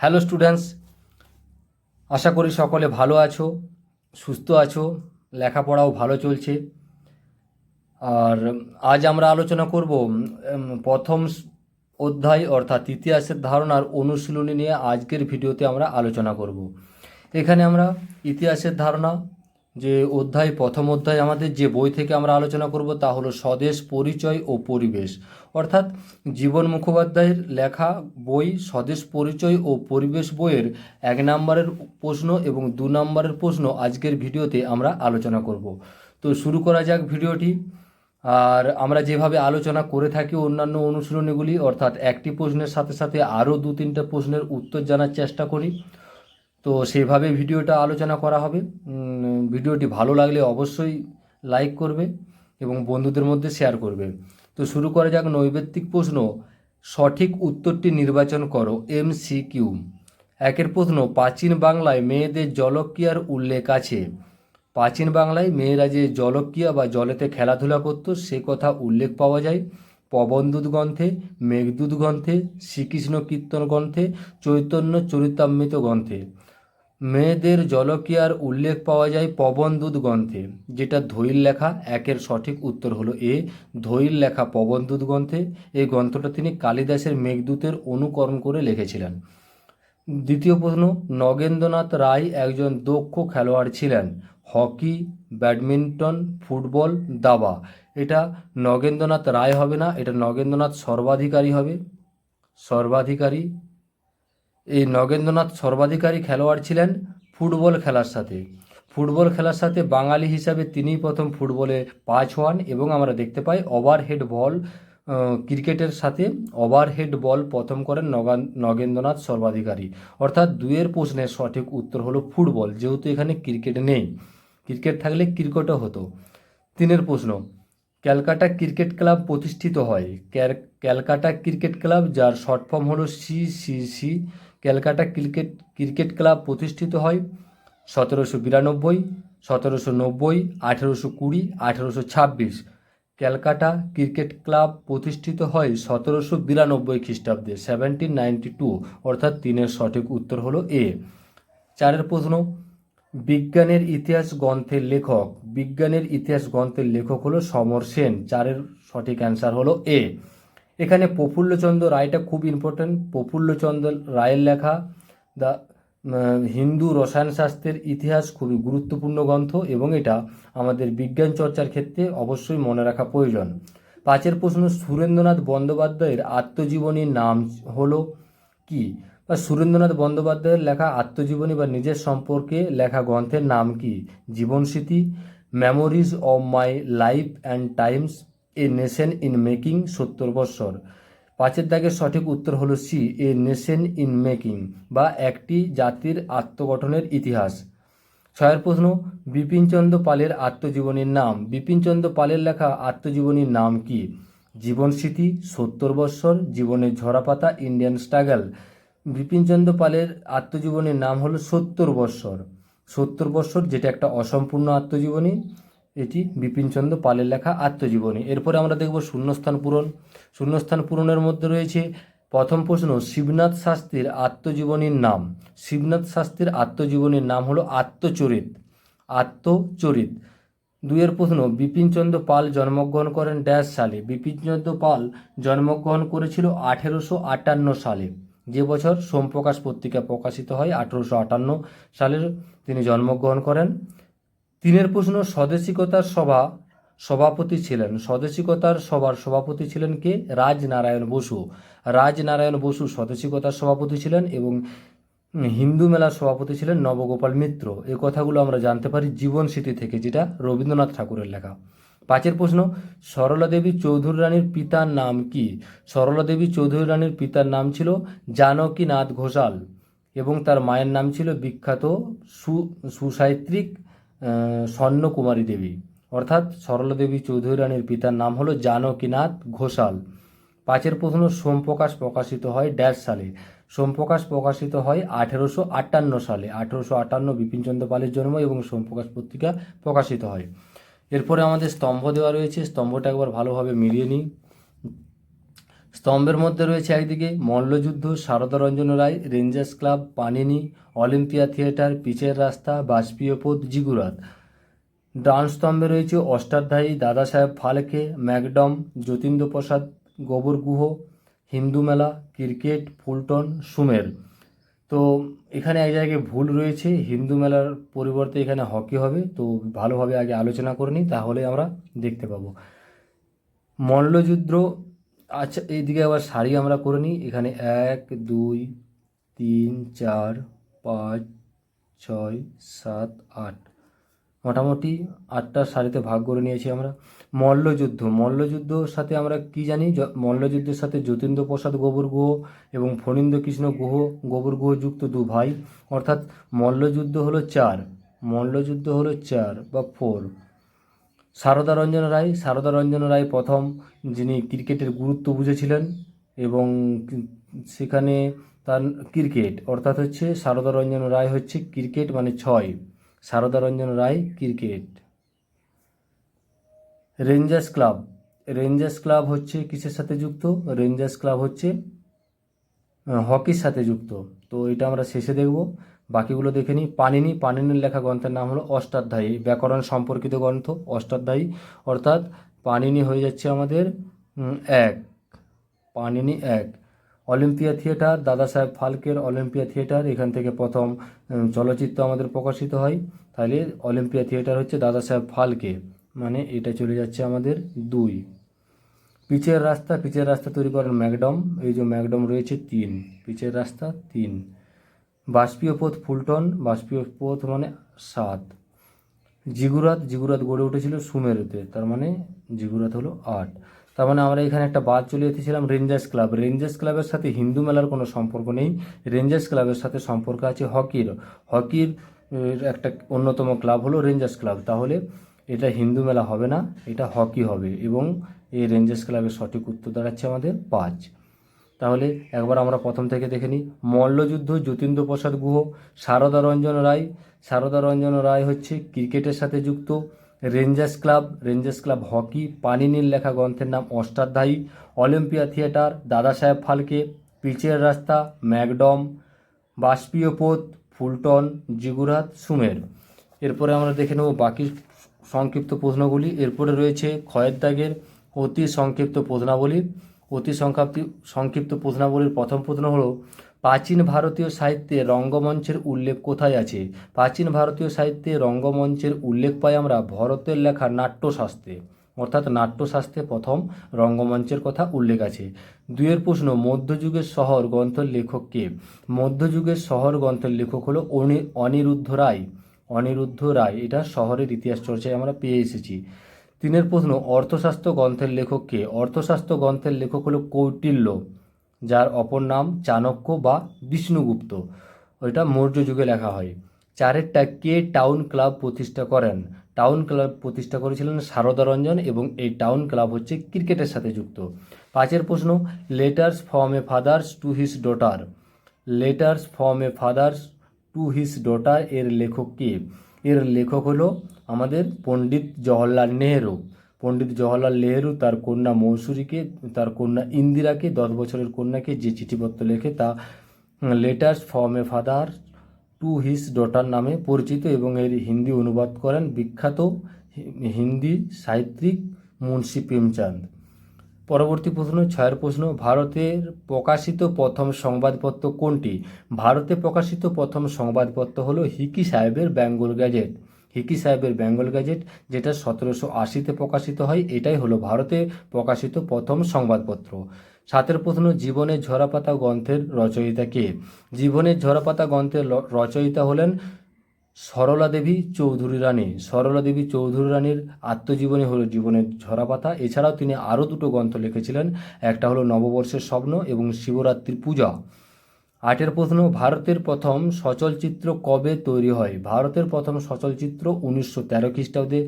Hello students, আশা করি সকলে ভালো আছো, সুস্থ আছো, লেখাপড়াও ভালো চলছে। আর আজ আমরা আলোচনা করব প্রথম অধ্যায় অর্থাৎ ইতিহাসের ধারণার অনুশীলনী নিয়ে আজকের ভিডিওতে আমরা আলোচনা করব। এখানে আমরা ইতিহাসের ধারণা যে অধ্যায়, প্রথম অধ্যায় আমাদের যে বই থেকে আমরা আলোচনা করব তা হলো স্বদেশ পরিচয় ও পরিবেশ, অর্থাৎ জীবন মুখোপাধ্যায়ের লেখা বই স্বদেশ পরিচয় ও পরিবেশ বইয়ের 1 নম্বরের প্রশ্ন এবং 2 নম্বরের প্রশ্ন আজকের ভিডিওতে আমরা আলোচনা করব। তো শুরু করা যাক ভিডিওটি। আর আমরা যেভাবে আলোচনা করে থাকি অন্যান্য অনুশীলনীগুলি, অর্থাৎ একটি প্রশ্নের সাথে সাথে আরও 2-3টে প্রশ্নের উত্তর জানার চেষ্টা করি। তো সেইভাবে ভিডিওটা আলোচনা করা হবে। ভিডিওটি ভালো লাগলে অবশ্যই লাইক করবে এবং বন্ধুদের মধ্যে শেয়ার করবে। তো শুরু করা যাক। নৈবেত্তিক প্রশ্ন, সঠিক উত্তরটি নির্বাচন করো। MCQ। একের প্রশ্ন, প্রাচীন বাংলায় মেয়েদের জলক্রিয়ার উল্লেখ আছে। প্রাচীন বাংলায় মেয়েরা যে জলক্রিয়া বা জলেতে খেলাধুলা করত সে কথা উল্লেখ পাওয়া যায় পবনদূত গ্রন্থে, মেঘদূত গ্রন্থে, শ্রীকৃষ্ণ কীর্তন গ্রন্থে, চৈতন্য চরিতামৃত গ্রন্থে। মেয়েদের জলক্রিয়ার উল্লেখ পাওয়া যায় পবনদূত গ্রন্থে, যেটা ধৈর লেখা। একের সঠিক উত্তর হলো এ, ধৈর লেখা পবনদূত গ্রন্থে। এই গ্রন্থটা তিনি কালিদাসের মেঘদূতের অনুকরণ করে লিখেছিলেন। দ্বিতীয় প্রশ্ন, নগেন্দ্রনাথ রায় একজন দক্ষ খেলোয়াড় ছিলেন। হকি, ব্যাডমিন্টন, ফুটবল, দাবা। এটা নগেন্দ্রনাথ রায় হবে না, এটা নগেন্দ্রনাথ সর্বাধিকারী হবে। সর্বাধিকারী। এই নগেন্দ্রনাথ সর্বাধিকারী খেলোয়াড় ছিলেন ফুটবল খেলার সাথে। ফুটবল খেলার সাথে বাঙালি হিসাবে তিনিই প্রথম ফুটবলে পাস হন এবং আমরা দেখতে পাই ওভারহেড বল, ক্রিকেটের সাথে ওভারহেড বল প্রথম করেন নগেন্দ্রনাথ সর্বাধিকারী। অর্থাৎ 2 প্রশ্নের সঠিক উত্তর হলো ফুটবল, যেহেতু এখানে ক্রিকেট নেই। ক্রিকেট থাকলে ক্রিকেটও হতো। 3 প্রশ্ন, ক্যালকাটা ক্রিকেট ক্লাব প্রতিষ্ঠিত হয়। ক্যালকাটা ক্রিকেট ক্লাব, যার শর্ট ফর্ম হলো CCC। ক্যালকাটা ক্রিকেট ক্লাব প্রতিষ্ঠিত হয় 1792, 1790, 1820, 1826। ক্যালকাটা ক্রিকেট ক্লাব প্রতিষ্ঠিত হয় 1792 খ্রিস্টাব্দে, 1792, অর্থাৎ 3 সঠিক উত্তর হলো এ। 4 প্রশ্ন, বিজ্ঞানের ইতিহাস গ্রন্থের লেখক। বিজ্ঞানের ইতিহাস গ্রন্থের লেখক হলো সমর সেন। 4 সঠিক অ্যান্সার হলো এ। এখানে প্রফুল্লচন্দ্র রায়টা খুব ইম্পর্ট্যান্ট। প্রফুল্লচন্দ্র রায়ের লেখা দ্য হিন্দু রসায়নশাস্ত্রের ইতিহাস খুবই গুরুত্বপূর্ণ গ্রন্থ এবং এটা আমাদের বিজ্ঞান চর্চার ক্ষেত্রে অবশ্যই মনে রাখা প্রয়োজন। 5 প্রশ্ন, সুরেন্দ্রনাথ বন্দ্যোপাধ্যায়ের আত্মজীবনীর নাম হলো কি? বা সুরেন্দ্রনাথ বন্দ্যোপাধ্যায়ের লেখা আত্মজীবনী বা নিজের সম্পর্কে লেখা গ্রন্থের নাম কি? Jibansmriti, memories of my life and times, a nation in making, 70 বৎসর। 5 দাগের সঠিক উত্তর হলো C, a nation in making বা একটি জাতির আত্মগঠনের ইতিহাস। 6 প্রশ্ন, বিপিনচন্দ্র পালের আত্মজীবনীর নাম। বিপিনচন্দ্র পালের লেখা আত্মজীবনীর নাম কি? জীবনস্মৃতি, 70 বৎসর, জীবনের ঝরাপাতা, ইন্ডিয়ান স্ট্রাগল। বিপিনচন্দ্র পালের আত্মজীবনীর নাম হলো 70 বৎসর। 70 বৎসর, যেটা একটা অসম্পূর্ণ আত্মজীবনী, এটি বিপিনচন্দ্র পালের লেখা আত্মজীবনী। এরপরে আমরা দেখব শূন্যস্থান পূরণ। শূন্যস্থান পূরণের মধ্যে রয়েছে প্রথম প্রশ্ন, শিবনাথ শাস্ত্রীর আত্মজীবনীর নাম। শিবনাথ শাস্ত্রীর আত্মজীবনীর নাম হলো আত্মচরিত। আত্মচরিত। 2 প্রশ্ন, বিপিনচন্দ্র পাল জন্মগ্রহণ করেন ড্যাশ সালে। বিপিনচন্দ্র পাল জন্মগ্রহণ করেছিল 1858 সালে, যে বছর সোমপ্রকাশ পত্রিকা প্রকাশিত হয় 1858 সালের তিনি জন্মগ্রহণ করেন। 3 প্রশ্ন, স্বদেশিকতার সভাপতি ছিলেন। স্বদেশিকতার সভার সভাপতি ছিলেন কে? রাজনারায়ণ বসু। রাজনারায়ণ বসু স্বদেশিকতার সভাপতি ছিলেন এবং হিন্দু মেলার সভাপতি ছিলেন নবগোপাল মিত্র। এই কথাগুলো আমরা জানতে পারি জীবনস্মৃতি থেকে, যেটা রবীন্দ্রনাথ ঠাকুরের লেখা। 5 প্রশ্ন, সরলা দেবী চৌধুরী রানীর পিতার নাম কি? সরলা দেবী চৌধুরী রানীর পিতার নাম ছিল জানকীনাথ ঘোষাল এবং তার মায়ের নাম ছিল বিখ্যাত সুসাহিত্যিক স্বর্ণকুমারী দেবী। অর্থাৎ সরলা দেবী চৌধুরী রানীর পিতার নাম হলো জানকীনাথ ঘোষাল। 5 প্রশ্ন, সোমপ্রকাশ প্রকাশিত হয় ড্যাশ সালে। সোমপ্রকাশ প্রকাশিত হয় 1858 সালে। 1858 বিপিনচন্দ্র পালের জন্ম এবং সোমপ্রকাশ পত্রিকা প্রকাশিত হয়। এরপরে আমাদের স্তম্ভ দেওয়া রয়েছে, স্তম্ভটা একবার ভালোভাবে মিলিয়ে নিই। স্তম্ভের মধ্যে রয়েছে একদিকে মল্লযুদ্ধ, Sarada Ranjan Ray, rangers club, Panini, Olympia theatre, পিচের রাস্তা, বাষ্পীয় পথ, জিগুরাত। ডান স্তম্ভে রয়েছে অষ্টাধ্যায়ী, দাদা সাহেব ফালকে, ম্যাকডম, যতীন্দ্র প্রসাদ, গোবর গুহ, হিন্দু মেলা, ক্রিকেট, ফুলটন, সুমের। তো এখানে এক জায়গায় ভুল রয়েছে, হিন্দু মেলার পরিবর্তে এখানে হকি হবে। তো ভালোভাবে আগে আলোচনা করে নিই, তাহলে আমরা দেখতে পাবো। মল্লযুদ্ধ, আচ্ছা এইদিকে আবার সারি আমরা করে নিই। এখানে 1 2 3 4 5 6 7 8, মোটামুটি 8টা সারিতে ভাগ করে নিয়েছি আমরা। মল্লযুদ্ধর সাথে আমরা কি জানি, মল্লযুদ্ধের সাথে যতীন্দ্র প্রসাদ গোবর গুহ এবং ফণীন্দ্র কৃষ্ণ গুহ গোবর গুহ যুক্ত 2 ভাই, অর্থাৎ মল্লযুদ্ধ হলো 4, মল্লযুদ্ধ হলো 4 বা 4। সারদা রঞ্জন রায় প্রথম যিনি ক্রিকেটের গুরুত্ব বুঝেছিলেন, এবং সেখানে তার ক্রিকেট অর্থাৎ হচ্ছে সারদা রঞ্জন রায় হচ্ছে ক্রিকেট মানে 6, সারদা রঞ্জন রায় ক্রিকেট। রেঞ্জার্স ক্লাব হচ্ছে কিসের সাথে যুক্ত, রেঞ্জার্স ক্লাব হচ্ছে হকির সাথে যুক্ত। তো এটা আমরা শেষে দেখব, বাকিগুলো দেখে নিই। পানিনির লেখা গ্রন্থের নাম হলো অষ্টাধ্যায়ী, ব্যাকরণ সম্পর্কিত গ্রন্থ অষ্টাধ্যায়ী, অর্থাৎ পানিনি হয়ে যাচ্ছে আমাদের 1, পানিনি 1। অলিম্পিয়া থিয়েটার, দাদা সাহেব ফালকের অলিম্পিয়া থিয়েটার, এখান থেকে প্রথম চলচ্চিত্র আমাদের প্রকাশিত হয়, তাহলে অলিম্পিয়া থিয়েটার হচ্ছে দাদা সাহেব ফালকে, মানে এটা চলে যাচ্ছে আমাদের 2। পিচের রাস্তা তৈরি করেন ম্যাকডম, এই যে ম্যাকডম রয়েছে 3, পিচের রাস্তা 3। বাষ্পীয় পথ ফুলটন, বাষ্পীয় পথ মানে 7। জিগুরাত গড়ে উঠেছিল সুমেরুতে, তার মানে জিগুরাত হলো 8। তার মানে আমরা এখানে একটা বাদ চলে এসেছিলাম রেঞ্জার্স ক্লাবের সাথে হিন্দু মেলার কোনো সম্পর্ক নেই। রেঞ্জার্স ক্লাবের সাথে সম্পর্ক আছে হকির একটা অন্যতম ক্লাব হলো রেঞ্জার্স ক্লাব, তাহলে এটা হিন্দু মেলা হবে না, এটা হকি হবে, এবং এই রেঞ্জার্স ক্লাবের সঠিক উত্তর দাঁড়াচ্ছে আমাদের 5। তাহলে একবার আমরা প্রথম থেকে দেখে নিই। মল্লযুদ্ধ যতীন্দ্র প্রসাদ গুহ, সারদা রঞ্জন রায় হচ্ছে ক্রিকেটের সাথে যুক্ত। Rangers club hockey. পানিনির লেখা গ্রন্থের নাম অষ্টাধ্যায়ী। অলিম্পিয়া থিয়েটার, দাদা সাহেব ফালকে। পিচের রাস্তা, ম্যাকডম। বাষ্পীয় পথ, ফুলটন, জিগুরাত, সুমের। এরপরে আমরা দেখে নেব বাকি সংক্ষিপ্ত প্রশ্নগুলি। এরপরে রয়েছে ক্ষয়ের দাগের অতি সংক্ষিপ্ত প্রশ্নাবলীর প্রথম প্রশ্ন হলো, প্রাচীন ভারতীয় সাহিত্যে রঙ্গমঞ্চের উল্লেখ কোথায় আছে? প্রাচীন ভারতীয় সাহিত্যে রঙ্গমঞ্চের উল্লেখ পাই আমরা ভরতের লেখা নাট্যশাস্ত্রে, অর্থাৎ নাট্যশাস্ত্রে প্রথম রঙ্গমঞ্চের কথা উল্লেখ আছে। 2 প্রশ্ন, মধ্যযুগের শহর গ্রন্থের লেখক কে? মধ্যযুগের শহর গ্রন্থের লেখক হলো অনিরুদ্ধ রায়, এটা শহরের ইতিহাস চর্চায় আমরা পেয়ে এসেছি। 3 প্রশ্ন, অর্থশাস্ত্র গ্রন্থের লেখক কে? অর্থশাস্ত্র গ্রন্থের লেখক হলো কৌটিল্য, যার অপর নাম চাণক্য বা বিষ্ণুগুপ্ত, ওইটা মৌর্য যুগে লেখা হয়। 4টা, কে টাউন ক্লাব প্রতিষ্ঠা করেন? টাউন ক্লাব প্রতিষ্ঠা করেছিলেন সারদা রঞ্জন, এবং এই টাউন ক্লাব হচ্ছে ক্রিকেটের সাথে যুক্ত। 5 প্রশ্ন, letters from a father's to his daughter এর লেখক কে? এর লেখক হলো আমাদের পণ্ডিত জওহরলাল নেহেরু তার কন্যা মৌসুরীকে, তার কন্যা ইন্দিরাকে, 10 বছরের কন্যাকে যে চিঠিপত্র লেখে তা letters from a father to his daughter নামে পরিচিত, এবং এর হিন্দি অনুবাদ করেন বিখ্যাত হিন্দি সাহিত্যিক মুন্সি প্রেমচাঁদ। পরবর্তী প্রশ্ন, 6 প্রশ্ন, ভারতের প্রকাশিত প্রথম সংবাদপত্র কোনটি? ভারতে প্রকাশিত প্রথম সংবাদপত্র হলো হিকি সাহেবের বেঙ্গল গ্যাজেট, যেটা 1780-তে প্রকাশিত হয়, এটাই হলো ভারতে প্রকাশিত প্রথম সংবাদপত্র। 7 প্রশ্ন, জীবনের ঝরাপাতা গ্রন্থের রচয়িতা কে? জীবনের ঝরাপাতা গ্রন্থের রচয়িতা হলেন সরলা দেবী চৌধুরী রানীর আত্মজীবনী হলো জীবনের ঝরাপাতা। এছাড়াও তিনি আরও 2টো গ্রন্থ লিখেছিলেন, একটা হলো নববর্ষের স্বপ্ন এবং শিবরাত্রির পূজা। 8 প্রশ্ন, ভারতের প্রথম সচলচিত্র কবে তৈরি হয়? ভারতের প্রথম সচলচিত্র 1913 খ্রিস্টাব্দে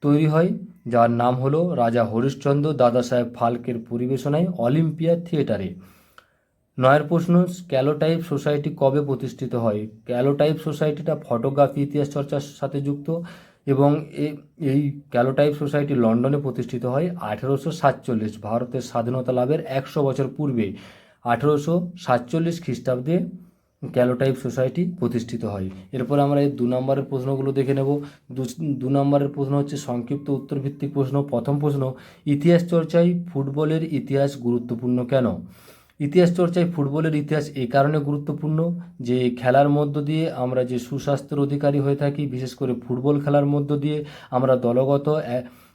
তৈরি হয়, যার নাম হলো রাজা হরিশ্চন্দ্র, দাদা সাহেব ফালকের পরিবেশনায় অলিম্পিয়া থিয়েটারে। 9 প্রশ্ন, ক্যালোটাইপ সোসাইটি কবে প্রতিষ্ঠিত হয়? ক্যালোটাইপ সোসাইটিটা ফটোগ্রাফি ইতিহাস চর্চার সাথে যুক্ত, এবং এই ক্যালোটাইপ সোসাইটি লন্ডনে প্রতিষ্ঠিত হয় 1847, ভারতের স্বাধীনতা লাভের 100 বছর পূর্বে 1847 খ্রিস্টাব্দে ক্যালোটাইপ সোসাইটি প্রতিষ্ঠিত হয়। এরপর আমরা এই 2 নম্বরের প্রশ্নগুলো দেখে নেব। 2 নম্বরের প্রশ্ন হচ্ছে সংক্ষিপ্ত উত্তরভিত্তিক প্রশ্ন। প্রথম প্রশ্ন, ইতিহাস চর্চায় ফুটবলের ইতিহাস গুরুত্বপূর্ণ কেন? ইতিহাস চর্চায় ফুটবলের ইতিহাস এই কারণে গুরুত্বপূর্ণ যে খেলার মধ্য দিয়ে আমরা যে সুস্বাস্থ্যের অধিকারী হয়ে থাকি, বিশেষ করে ফুটবল খেলার মধ্য দিয়ে আমরা দলগত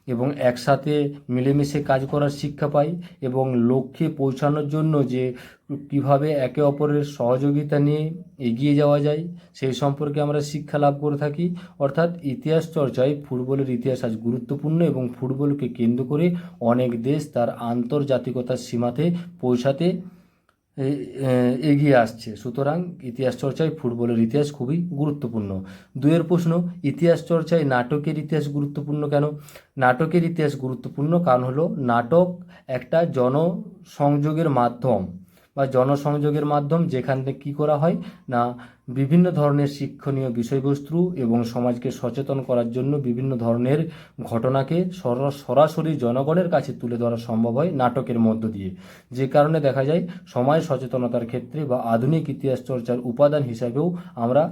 এবং একসাথে মিলেমিশে কাজ করার শিক্ষা পাই এবং লক্ষ্যে পৌঁছানোর জন্য যে কীভাবে একে অপরের সহযোগিতা নিয়ে এগিয়ে যাওয়া যায় সেই সম্পর্কে আমরা শিক্ষা লাভ করে থাকি। অর্থাৎ ইতিহাস চর্চায় ফুটবলের ইতিহাস আজ গুরুত্বপূর্ণ এবং ফুটবলকে কেন্দ্র করে অনেক দেশ তার আন্তর্জাতিকতার সীমাতে পৌঁছাতে এগিয়ে আসছে। সুতরাং ইতিহাস চর্চায় ফুটবলের ইতিহাস খুবই গুরুত্বপূর্ণ। 2 প্রশ্ন, ইতিহাস চর্চায় নাটকের ইতিহাস গুরুত্বপূর্ণ কেন? নাটকের ইতিহাস গুরুত্বপূর্ণ কারণ হলো নাটক একটা জনসংযোগের মাধ্যম বা জনসংযোগের মাধ্যম, যেখানে কি করা হয় না বিভিন্ন ধরনের শিক্ষণীয় বিষয়বস্তু এবং সমাজকে সচেতন করার জন্য বিভিন্ন ধরনের ঘটনাকে সরাসরি জনগণের কাছে তুলে ধরা সম্ভব হয় নাটকের মধ্য দিয়ে, যে কারণে দেখা যায় সমাজ সচেতনতার ক্ষেত্রে বা আধুনিক ইতিহাস চর্চার উপাদান হিসাবেও আমরা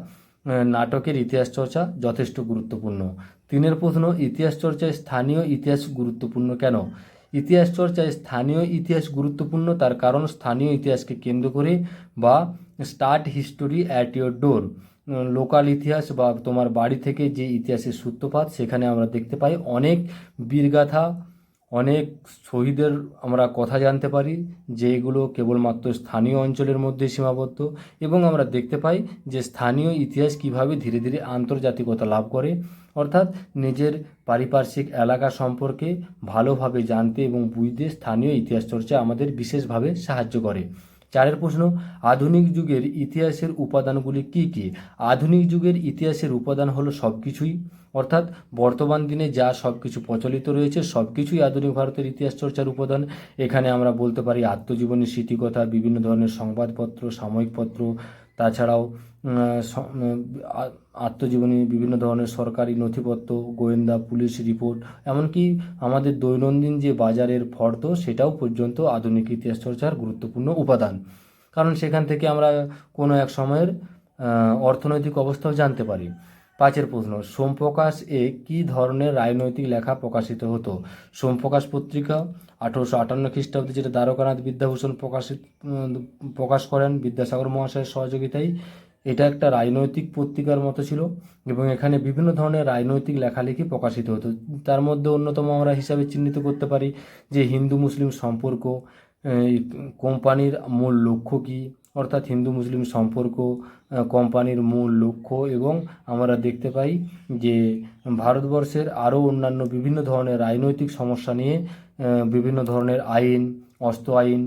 নাটকের ইতিহাস চর্চা যথেষ্ট গুরুত্বপূর্ণ। 3 প্রশ্ন, ইতিহাস চর্চায় স্থানীয় ইতিহাস গুরুত্বপূর্ণ কেন? ইতিহাস চর্চায় স্থানীয় ইতিহাস গুরুত্বপূর্ণ তার কারণ স্থানীয় ইতিহাসকে কেন্দ্র করে বা start history at your door, local ইতিহাস বা তোমার বাড়ি থেকে যে ইতিহাসের সূত্রপাত, সেখানে আমরা দেখতে পাই অনেক বীরগাথা, অনেক শহীদের আমরা কথা জানতে পারি যেগুলো কেবলমাত্র স্থানীয় অঞ্চলের মধ্যে সীমাবদ্ধ, এবং আমরা দেখতে পাই যে স্থানীয় ইতিহাস কিভাবে ধীরে ধীরে আন্তর্জাতিকতা লাভ করে, অর্থাৎ নিজের পারিপার্শ্বিক এলাকা সম্পর্কে ভালোভাবে জানতে এবং বুঝতে স্থানীয় ইতিহাস চর্চা আমাদের বিশেষভাবে সাহায্য করে। 4 প্রশ্ন, আধুনিক যুগের ইতিহাসের উপাদানগুলি কী কী? আধুনিক যুগের ইতিহাসের উপাদান হলো সব কিছুই, অর্থাৎ বর্তমান দিনে যা সব কিছু প্রচলিত রয়েছে সব কিছুই আধুনিক ভারতের ইতিহাস চর্চার উপাদান। এখানে আমরা বলতে পারি আত্মজীবনী, স্মৃতিকথা, বিভিন্ন ধরনের সংবাদপত্র, সাময়িকপত্র, তাছাড়াও আত্মজীবনী, বিভিন্ন ধরনের সরকারি নথিপত্র, গোয়েন্দা, পুলিশ রিপোর্ট, এমনকি আমাদের দৈনন্দিন যে বাজারের ফর্দ সেটাও পর্যন্ত আধুনিক ইতিহাস চর্চার গুরুত্বপূর্ণ উপাদান, কারণ সেখান থেকে আমরা কোনো এক সময়ের অর্থনৈতিক অবস্থাও জানতে পারি। 5 প্রশ্ন, সোমপ্রকাশ কী ধরনের রাজনৈতিক লেখা প্রকাশিত হতো? সোমপ্রকাশ পত্রিকা 1858 খ্রিস্টাব্দে, যেটা দ্বারকানাথ বিদ্যাভূষণ প্রকাশ করেন বিদ্যাসাগর মহাশয়ের সহযোগিতায়। এটা একটা রাজনৈতিক পত্রিকার মতো ছিল এবং এখানে বিভিন্ন ধরনের রাজনৈতিক লেখালেখি প্রকাশিত হতো। তার মধ্যে অন্যতম আমরা হিসাবে চিহ্নিত করতে পারি যে হিন্দু মুসলিম সম্পর্ক, কোম্পানির মূল লক্ষ্য কী, অর্থাৎ হিন্দু মুসলিম সম্পর্ক, কোম্পানির মূল লক্ষ্য, এবং আমরা দেখতে পাই যে ভারতবর্ষের আরও অন্যান্য বিভিন্ন ধরনের রাজনৈতিক সমস্যা নিয়ে বিভিন্ন ধরনের আইন, অস্ত্র আইন,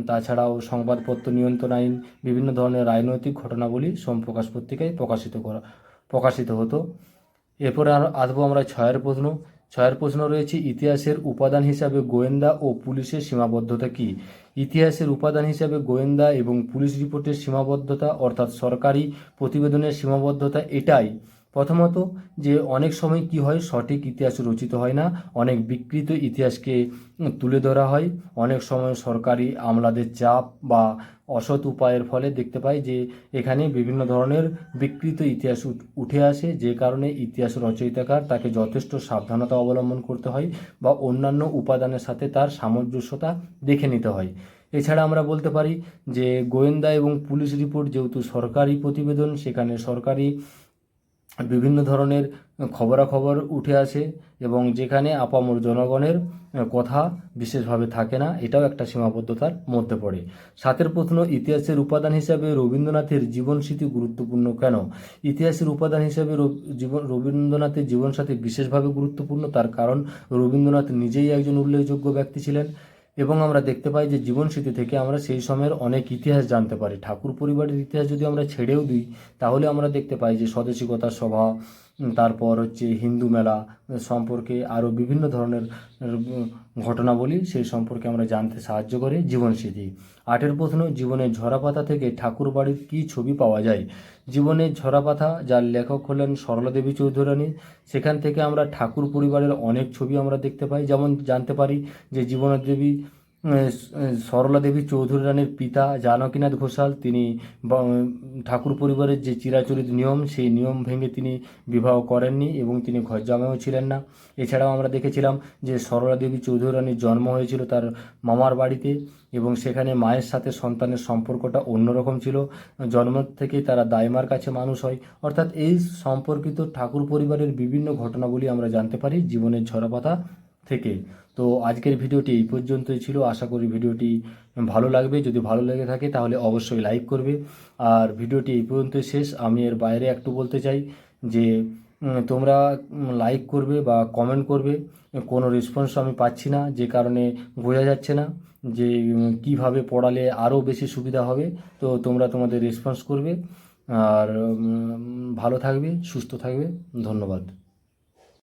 তাছাড়াও সংবাদপত্র নিয়ন্ত্রণ আইন, বিভিন্ন ধরনের রাজনৈতিক ঘটনাবলী সোমপ্রকাশ পত্রিকায় প্রকাশিত হতো। এরপরে আসবো আমরা 6 প্রশ্ন। 6 প্রশ্ন রয়েছে, ইতিহাসের উপাদান হিসাবে গোয়েন্দা ও পুলিশের সীমাবদ্ধতা কী? ইতিহাসের উপাদান হিসাবে গোয়েন্দা এবং পুলিশ রিপোর্টের সীমাবদ্ধতা, অর্থাৎ সরকারি প্রতিবেদনের সীমাবদ্ধতা এটাই, প্রথমত যে অনেক সময় কি হয়, সঠিক ইতিহাস রচিত হয় না, অনেক বিকৃত ইতিহাসকে তুলে ধরা হয়, অনেক সময় সরকারি আমলাদের চাপ বা অসৎ উপায়ের ফলে দেখতে পাই যে এখানে বিভিন্ন ধরনের বিকৃত ইতিহাস উঠে আসে, যে কারণে ইতিহাস রচয়িতাকার তাকে যথেষ্ট সাবধানতা অবলম্বন করতে হয় বা অন্যান্য উপাদানের সাথে তার সামঞ্জস্যতা দেখে নিতে হয়। এছাড়া আমরা বলতে পারি যে গোয়েন্দা এবং পুলিশ রিপোর্ট যেহেতু সরকারি প্রতিবেদন, সেখানে সরকারি বিভিন্ন ধরনের খবরাখবর উঠে আসে এবং যেখানে আপামর জনগণের কথা বিশেষভাবে থাকে না, এটাও একটা সীমাবদ্ধতার মধ্যে পড়ে। 7 প্রশ্ন, ইতিহাসের উপাদান হিসাবে রবীন্দ্রনাথের জীবনস্মৃতি গুরুত্বপূর্ণ কেন? ইতিহাসের উপাদান হিসাবে রবীন্দ্রনাথের জীবনস্মৃতি বিশেষভাবে গুরুত্বপূর্ণ, তার কারণ রবীন্দ্রনাথ নিজেই একজন উল্লেখযোগ্য ব্যক্তি ছিলেন এবং আমরা দেখতে পাই যে জীবনস্মৃতি থেকে আমরা সেই সময়ের অনেক ইতিহাস জানতে পারি। ঠাকুর পরিবারের ইতিহাস যদি আমরা ছেড়েও দিই তাহলে আমরা দেখতে পাই যে স্বদেশিকতার সভা, তারপর হচ্ছে হিন্দু মেলা সম্পর্কে আরও বিভিন্ন ধরনের ঘটনাবলী সেই সম্পর্কে আমরা জানতে সাহায্য করে জীবনস্মৃতি। 8 প্রশ্ন, জীবনের ঝরাপাতা থেকে ঠাকুর বাড়ির কী ছবি পাওয়া যায়? জীবনের ঝরাপাতা, যার লেখক হলেন সরলা দেবী চৌধুরানী, সেখান থেকে আমরা ঠাকুর পরিবারের অনেক ছবি আমরা দেখতে পাই। যেমন জানতে পারি যে জীবনের দেবী সরলা দেবী চৌধুরী রানীর পিতা জানকীনাথ ঘোষাল, তিনি ঠাকুর পরিবারের যে চিরাচরিত নিয়ম সেই নিয়ম ভেঙে তিনি বিবাহ করেননি এবং তিনি ঘর জামাইও ছিলেন না। এছাড়াও আমরা দেখেছিলাম যে সরলা দেবী চৌধুরী রানীর জন্ম হয়েছিল তার মামার বাড়িতে এবং সেখানে মায়ের সাথে সন্তানের সম্পর্কটা অন্যরকম ছিল। জন্ম থেকেই তারা দাইমার কাছে মানুষ হয়। অর্থাৎ এই সম্পর্কিত ঠাকুর পরিবারের বিভিন্ন ঘটনাবলী আমরা জানতে পারি জীবনের ঝরাপাতা থেকে। তো আজকের ভিডিওটি এই পর্যন্তই ছিল। আশা করি ভিডিওটি ভালো লাগবে। যদি ভালো লেগে থাকে তাহলে অবশ্যই লাইক করবে। আর ভিডিওটি এই পর্যন্তই শেষ। আমি এর বাইরে একটু বলতে চাই যে তোমরা লাইক করবে বা কমেন্ট করবে, কোনো রেসপন্স আমি পাচ্ছি না, যে কারণে বোঝা যাচ্ছে না যে কিভাবে পড়ালে আরও বেশি সুবিধা হবে। তো তোমরা তোমাদের রেসপন্স করবে। আর ভালো থাকবে, সুস্থ থাকবে। ধন্যবাদ।